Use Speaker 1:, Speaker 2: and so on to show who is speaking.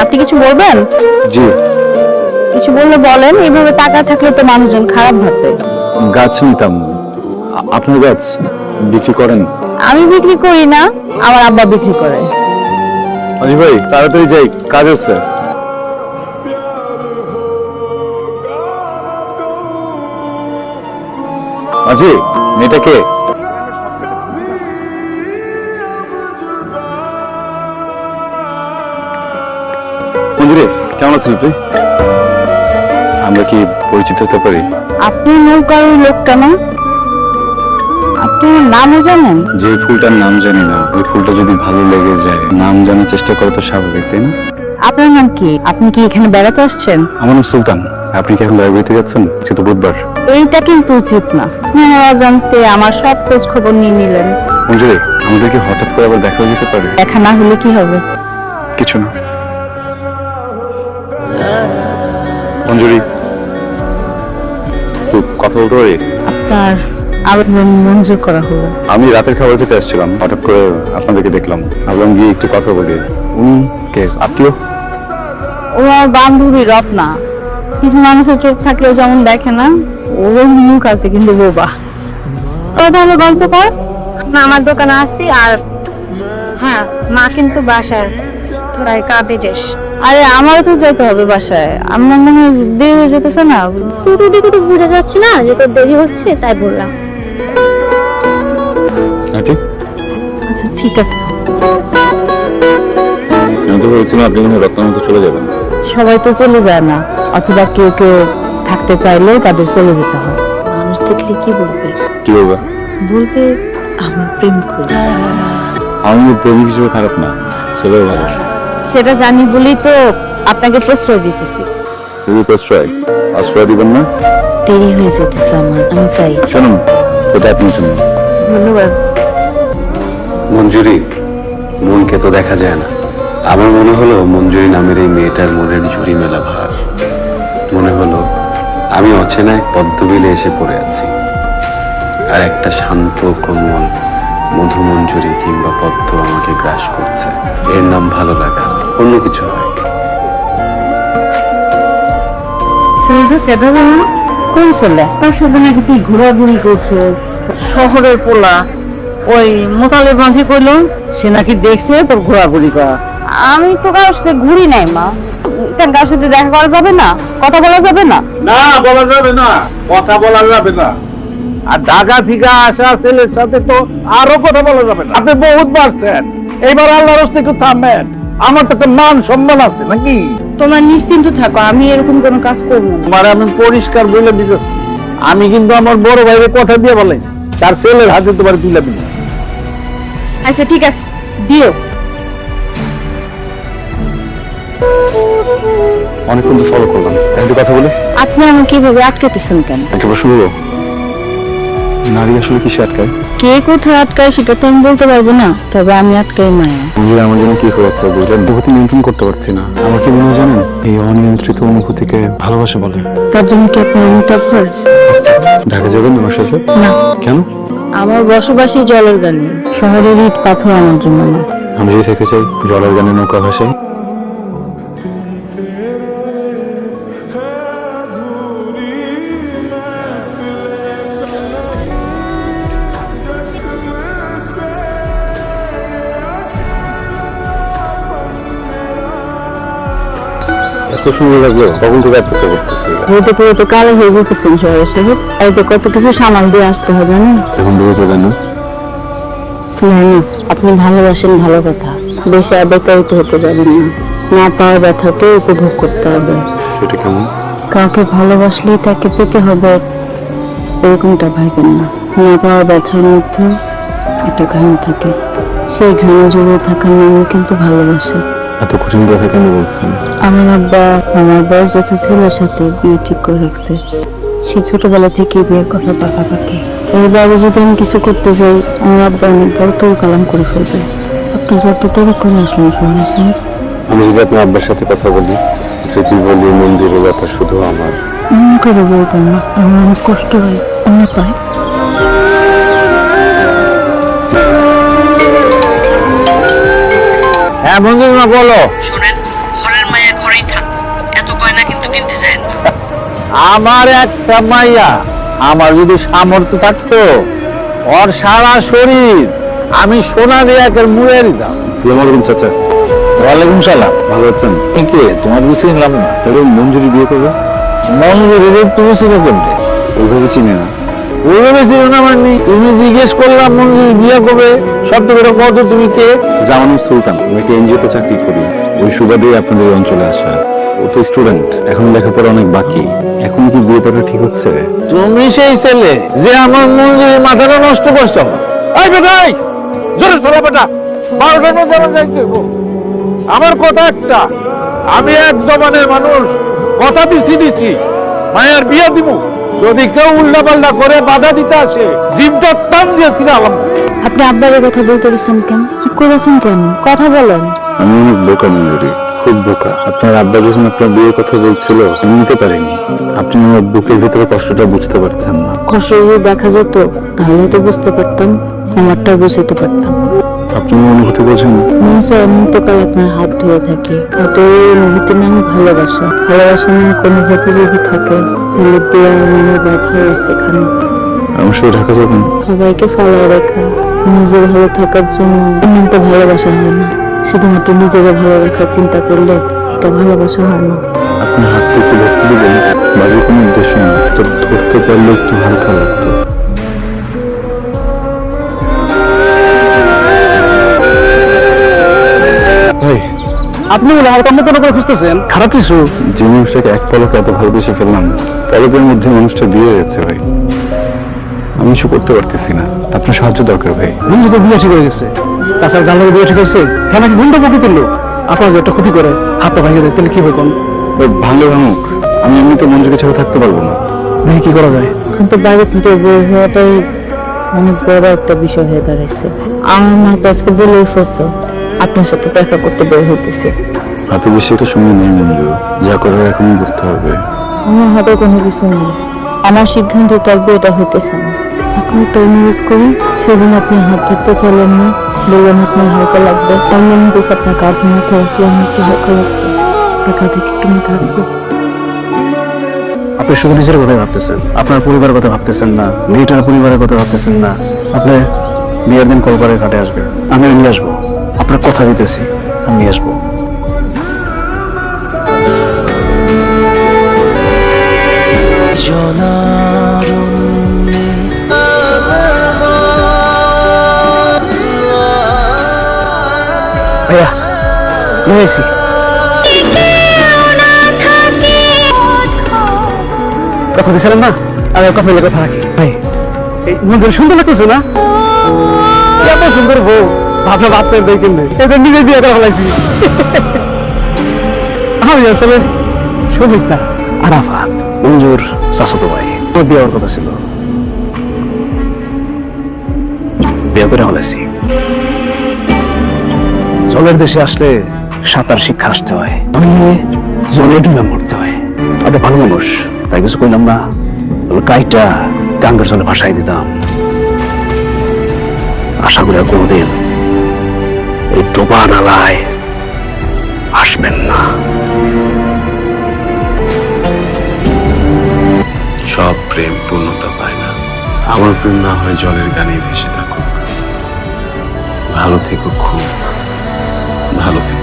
Speaker 1: আপনি কিছু বলবেন?
Speaker 2: জি।
Speaker 1: কিছু বললে বলেন, এইভাবে টাকা থাকলে তো মানুষজন খারাপ ভাববে।
Speaker 2: গাছ নিতাম। আপনার গাছ বিক্রি করেন?
Speaker 1: আমি বিক্রি করি না, আমার আব্বা বিক্রি করে।
Speaker 2: আজি ভাই তাড়াতাড়ি যাই, কাজ আছে। আজি, মেয়েটা কে? মঞ্জুরি, কেমন আছেন আপনি? আমরা কি পরিচিত হতে পারি?
Speaker 1: আপনি নৌকার ওই লোকটা না? আপনি আমার নামও জানেন?
Speaker 2: যে ফুলটার নাম জানি না, ওই ফুলটা যদি ভালো লেগে যায়, নাম জানার চেষ্টা করা তো স্বাভাবিক, তাই না?
Speaker 1: আপনার নাম কি? আপনি কি এখানে বেড়াতে আসছেন?
Speaker 2: আমার নাম সুলতান। আপনি কি এখন লাইব্রেরিতে যাচ্ছেন? আজকে তো বুধবার।
Speaker 1: এইটা কিন্তু উচিত না। আপনি জানতে আমার সব খোঁজ খবর নিয়ে নিলেন।
Speaker 2: মঞ্জুরি, আমাদের কি হঠাৎ করে আবার দেখা হয়ে যেতে পারে?
Speaker 1: দেখা না হলে কি হবে?
Speaker 2: কিছু না। মঞ্জুরি, তো কথা বলতে পারি?
Speaker 1: আপনার আবেদন মঞ্জুর করা হলো।
Speaker 2: আমি রাতের খাবার খেতে আসছিলাম, হঠাৎ করে আপনাদেরকে দেখলাম, ভাবলাম গিয়ে একটু কথা বলি। উনি কে? আত্মীয়?
Speaker 1: ও আমার বান্ধবী রত্না। কিছু মানুষের চোখ থাকলেও যেমন দেখে না, ওর মুখ আছে কিন্তু বোবা। তাহলে গল্প কর।
Speaker 3: না, আমার দোকানে আছি। আর হ্যাঁ, মা কিন্তু বাসার তোরাই কাঁদে যাস।
Speaker 1: আরে আমারও তো যেতে হবে বাসায়, আমার মনে হয় দেরি হয়ে যেতেছে না?
Speaker 3: তুই তো দেখে তো বুঝে যাচ্ছি না যে তোর দেরি হচ্ছে, তাই বললাম।
Speaker 2: আচ্ছা,
Speaker 1: আচ্ছা ঠিক আছে।
Speaker 2: আমি তো ভেবেছিলাম আপনি মনে হয় রত্নার মতো চলে যাবেন।
Speaker 1: সবাই তো চলে যায় না, অথবা কেউ কেউ থাকতে চাইলেও তাদের চলে যেতে হয়। মানুষ দেখলে কি বলবে?
Speaker 2: কি বলবা?
Speaker 1: বলবে আমার প্রেম করি।
Speaker 2: আমি প্রেমিক হিসেবে খারাপ না, ছেলেও ভালো।
Speaker 1: সেটা জানি বলেই তো আপনাকে প্রশ্রয় দিতেছি।
Speaker 2: যদি প্রশ্রয় আশ্রয় দিবেন না?
Speaker 1: দেরি হয়ে যেতেছে আমার, আমি চাই।
Speaker 2: শুনুন, এটা আপনি শুনুন।
Speaker 1: ধন্যবাদ।
Speaker 4: মঞ্জুরি, মনকে তো দেখা যায় না। আমার মনে হলো মঞ্জুরি নামের এই মেয়েটার মনের ঝুড়ি মেলা ভার। মনে হলো আমি অচেনা এক পদ্মবিলে এসে পড়ে আছি, আর একটা শান্ত কোমল মধু মঞ্জুরি কিংবা পদ্ম আমাকে গ্রাস করছে। এর নাম ভালো লাগা, অন্য কিছু হয়।
Speaker 1: কোন ছেলে? তার সাথে নাকি তুই ঘোরাঘুরি করছো? শহরের পোলা ওই মোতালে মাঝে কইলো সে নাকি দেখছে তোর ঘোরাঘুরি করা। আমি তো কারোর সাথে ঘুরি নাই মা। কারোর সাথে দেখা করা যাবে না, কথা বলা যাবে না?
Speaker 5: না, বলা যাবে না, কথা বলা যাবে না। আর ঢাকা থেকে আসা ছেলের সাথে তো আরো কথা বলা যাবে না। আপনি বহুত বাড়ছেন, এইবার আল্লাহর রাস্তায় একটু থামবেন। আমার তো একটা মান সম্মান আছে নাকি?
Speaker 1: তোমরা নিশ্চিন্ত থাকো, আমি এরকম কোনো কাজ করবো না।
Speaker 5: তোমার আমি পরিষ্কার বলে দিতেছি, আমি কিন্তু আমার বড় ভাইকে কথা দিয়ে বলেছি তার ছেলের হাতে তোমার তুলে দিল।
Speaker 1: আচ্ছা ঠিক আছে, দিও।
Speaker 2: অনেকক্ষণ তো ফলো করলাম, একটু কথা বলি।
Speaker 1: আপনি আমাকে কিভাবে আটকাতেছেন কেন?
Speaker 2: একটা প্রশ্ন বলবো, নারী আসলে কিসে আটকায়?
Speaker 1: কে কোথায় আটকায় সেটা তো আমি বলতে পারবো না, তবে আমি আটকাই মায়া।
Speaker 2: মঞ্জুরি, আমার জন্য কি হয়েছে বুঝলেন? অনুভূতি নিয়ন্ত্রণ করতে পারছি না। আমার কি মনে হয় জানেন, এই অনিয়ন্ত্রিত অনুভূতিকে ভালোবাসা বলে।
Speaker 1: তার জন্য কি আপনার মুতাফর?
Speaker 2: ঢাকা যাবেন আমার সাথে?
Speaker 1: না,
Speaker 2: কেন?
Speaker 1: আমার বসবাসী জলের গানে, শহরের ইট পাথর আমার জন্য না।
Speaker 2: আমি যদি থেকে চাই জলের গানে নৌকা ভাষায়। এত সুন্দর লাগলো, তখন থেকে অপেক্ষা করতেছি।
Speaker 1: ঘুরতে ঘুরে তো কালো হয়ে যেতেছেন শহরে সাহেব। এতে কত কিছু সামাল দিয়ে আসতে হয় জানেন?
Speaker 2: এখন বুঝতে দেন না?
Speaker 1: জানি আপনি ভালোবাসেন, ভালো কথা। বেশি বেকারিত হতে যাবেন না। না পাওয়ার ব্যথাকে উপভোগ করতে হবে।
Speaker 2: সেটা কেমন?
Speaker 1: কাউকে ভালোবাসলেই তাকে পেতে হবে এরকমটা ভাবেন না। না পাওয়ার ব্যথার মধ্যে একটা ঘাম থাকে, সেই ঘামে জড়িয়ে থাকার নাম কিন্তু ভালোবাসা।
Speaker 2: এত কঠিন কথা কেন বলছেন?
Speaker 1: আমার আব্বা আমার বয়স ছেলের সাথে বিয়ে ঠিক করে রাখছে। সে ছোটবেলা থেকে বিয়ের কথা পাকাপাকি। এরবারে যদি আমি কিছু করতে যাই, আমার আব্বা অনেক বড় তোর কালাম করে ফেলবে। আপনার এত তবে করে আসলাম সোহানা সাহেব।
Speaker 2: আমি যদি আপনার আব্বার সাথে কথা বলি, যদি বলি মঞ্জুরের কথা শুধু আমার,
Speaker 1: মনে করে বলবেন না, আমার অনেক কষ্ট হয়, আমি পাই।
Speaker 5: আমার একটা মাইয়া, আমার যদি সামর্থ্য থাকতো ওর সারা শরীর আমি সোনা দিয়ে একের মুড়ে দিতাম।
Speaker 2: আসসালামু আলাইকুম চাচা।
Speaker 5: ওয়ালাইকুম সালাম।
Speaker 2: ভালো আছেন?
Speaker 5: কে তোমার কিছু চিনলাম না।
Speaker 2: তাহলে মঞ্জুরি বিয়ে করবে?
Speaker 5: মঞ্জুরি তুমি চিনো কোনটা?
Speaker 2: ওইভাবে চিনি না।
Speaker 5: ওইভাবে চিনো না মানে? তুমি জিজ্ঞেস করলাম মঞ্জুরি বিয়ে করবে, সব থেকে কত তুমি কে?
Speaker 2: আমার নাম সুলতান, আমি একটা এনজিওতে চাকরি করি। ওই সুবাদেই আপনাদের এই অঞ্চলে আসা। ও তো স্টুডেন্ট, এখন লেখাপড়া অনেক বাকি। এখন কি বিয়ে করা ঠিক হচ্ছে?
Speaker 5: তুমি সেই ছেলে যে আমার মঞ্জুরি মাথাটা নষ্ট করছো। এই বেটাই জোরে চলো বেটা, 12টার মধ্যে আমার যাইতে হইবো। আমার কথা একটা, আমি এক জমানের মানুষ, কথা দিছি মায়ের বিয়ে দিব। যদি কেউ উল্টা পাল্টা করে বাধা দিতে আসে জিভটা টান দিয়েছিল আলাম।
Speaker 3: আপনি আব্বারের কথা বলতে গেছেন কেন? চুপ করে আছেন কেন? কথা বলেন।
Speaker 2: আমি অনেক বোকা মঞ্জুরি, খুব বোকা। আপনার আব্বা যখন আপনার বিয়ের কথা বলছিল আমি নিতে পারিনি। আপনি আমার বুকের ভিতরে কষ্টটা বুঝতে পারছেন না।
Speaker 3: কষ্ট যদি দেখা যেত তাহলে তো বুঝতে পারতাম, আমারটাও বুঝতে পারতাম।
Speaker 2: আপনি আমার অনুভূতি বোঝেন?
Speaker 3: মনে হয় অনন্তকাল আপনার হাত ধরে থাকি। এত অনুভূতি নাম ভালোবাসা। ভালোবাসা মানে কোনো ভূতি যদি থাকে তাহলে দেওয়া মনে ব্যথা আছে এখানে।
Speaker 2: আমার সাথে ঢাকা যাবেন?
Speaker 3: সবাইকে ফেলা রেখা নিজের ভালো থাকার জন্য এমন তো ভালোবাসা হয় না। শুধুমাত্র নিজেকে ভালো রাখার চিন্তা করলে এটা ভালোবাসা হয় না।
Speaker 2: আপনার হাতটা একটু ধরতে দিবেন? বাজে কোনো উদ্দেশ্য না, তো ধরতে পারলে একটু হালকা লাগতো।
Speaker 5: আপনি বলে আমার কর্মকর্তা করে খুঁজতেছেন? খারাপ কিছু?
Speaker 2: যে মানুষটাকে এক পলকে এত ভালোবেসে ফেললাম, পলকের মধ্যে মানুষটা বিয়ে হয়েছে ভাই। আমি কিছু করতে পারতেছি না, আপনার সাহায্য দরকার ভাই।
Speaker 5: বন্ধু তো বিয়ে ঠিক হয়ে গেছে, তাছাড়া জানলে বিয়ে ঠিক হয়েছে, হ্যাঁ নাকি বন্ধু প্রকৃতির লোক। আপনার যে একটা ক্ষতি করে হাতটা ভাঙিয়ে দেয়, তাহলে কি হবে কোন?
Speaker 2: ভাই ভালো ভাঙুক, আমি এমনি তো মঞ্জুকে ছাড়া থাকতে পারবো না।
Speaker 5: দেখি কি করা যায়।
Speaker 3: কিন্তু বাইরে থেকে বের হওয়াটাই অনেক বড় একটা বিষয় হয়ে দাঁড়াইছে। আমার মা তো আজকে বলেই ফেলছে আপনার সাথে দেখা করতে বের হইতেছে।
Speaker 2: হাতে বেশি একটা সময় নেই মঞ্জু, যা করার এখনই করতে হবে।
Speaker 3: আমার হাতে কোনো কিছু নেই, আমার সিদ্ধান্ত তার এটা হইতেছে না। এখন একটা অনুরোধ করি, সেদিন আপনি হাত ধরতে চাইলেন না, বললেন আপনার হালকা লাগবে। তাহলে আমি বেশ আপনার কাঁধে মাথা রাখলে আমার একটু হালকা লাগতো। আপনার কাঁধে একটু মাথা রাখবো।
Speaker 5: আপনি শুধু নিজের কথা ভাবতেছেন, আপনার পরিবারের কথা ভাবতেছেন না, মেয়েটার পরিবারের কথা ভাবতেছেন না। আপনি বিয়ের দিন কলকাতায় ঘাটে আসবেন, আমি নিয়ে আসবো। আপনার কথা দিতেছি, আমি নিয়ে আসবো। ভাইয়া নিয়ে এসি। কথা দিয়েছিলেন না, আমি কথা বলে কথা রাখি। ভাই এই মঞ্জুরি সুন্দর লাগতেছে না? এত সুন্দর বউ ভাবনা ভাবতে দেখেন এটা নিজে দিয়ে করে ফেলাইছি। আমি আসলে সুমিত না, আরাফাত মঞ্জুর চাচাতো ভাই। ওর বিয়ে হওয়ার কথা ছিল, বিয়ে করে ফেলাইছি। জলের দেশে আসলে সাঁতার শিক্ষা আসতে হয়, আমি জলে ডুবে মরতে হয়। আপনি ভালো মানুষ, তাই কিছু কইলাম না। কাইটা গাঙ্গের জলে ভাসাই দিতাম। আশা করি আর কোনোদিন এই ডোবা নালায় আসবেন না।
Speaker 4: সব প্রেম পূর্ণতা পায় না। আমার প্রেম না হয় জলের গানে ভেসে থাকুক। ভালো থেকো, খুব ভালো থেকো।